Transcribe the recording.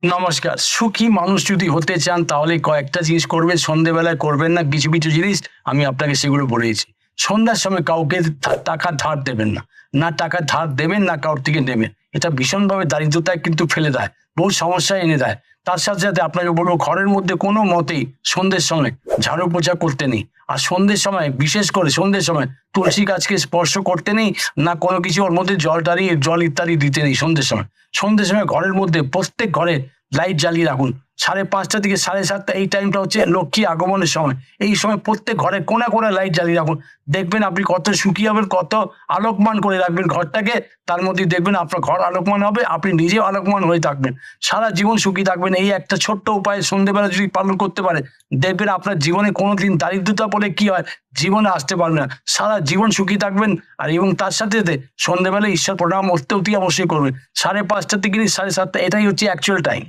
নমস্কার। সুখী মানুষ যদি হতে চান তাহলে কয়েকটা জিনিস করবেন, সন্ধ্যেবেলায় করবেন না কিছু কিছু জিনিস। আমি আপনাকে সেগুলো বলেছি। সন্ধ্যার সময় কাউকে টাকা ধার দেবেন না। না টাকা ধার দেবেন, না কারোর থেকে নেবেন। এটা ভীষণভাবে দারিদ্রতায় কিন্তু ফেলে দেয়, বহু সমস্যা এনে দেয়। তার সাথে সাথে আপনাকে বলবো, ঘরের মধ্যে কোনো মতেই সন্ধ্যের সময় ঝাড়ু পোছা করতে নেই। আর সন্ধ্যের সময়, বিশেষ করে সন্ধ্যের সময় তুলসী গাছকে স্পর্শ করতে নেই, না কোনো কিছু ওর মধ্যে জল ইত্যাদি দিতে নেই সন্ধ্যের সময়। সন্ধ্যের সময় ঘরের মধ্যে প্রত্যেক ঘরে লাইট জ্বালিয়ে রাখুন। 5:30 থেকে 7:30 এই টাইমটা হচ্ছে লক্ষ্মী আগমনের সময়। এই সময় প্রত্যেক ঘরে কোণা কোণায় লাইট জ্বালিয়ে রাখুন। দেখবেন আপনি কত সুখী হবেন, কত আলোকমান করে রাখবেন ঘরটাকে। তার মধ্যে দেখবেন আপনার ঘর আলোকমান হবে, আপনি নিজেও আলোকমান হয়ে থাকবেন। সারা জীবন সুখী থাকবেন। এই একটা ছোট্ট উপায় সন্ধ্যেবেলা যদি পালন করতে পারে, দেখবেন আপনার জীবনে কোনোদিন দারিদ্রতা বলে কি হয় জীবনে আসতে পারবে না। সারা জীবন সুখী থাকবেন। আর এবং তার সাথে সাথে সন্ধ্যেবেলা ঈশ্বর প্রণাম অতি অবশ্যই করবেন। 5:30 থেকে 7:30 এটাই হচ্ছে অ্যাকচুয়াল টাইম।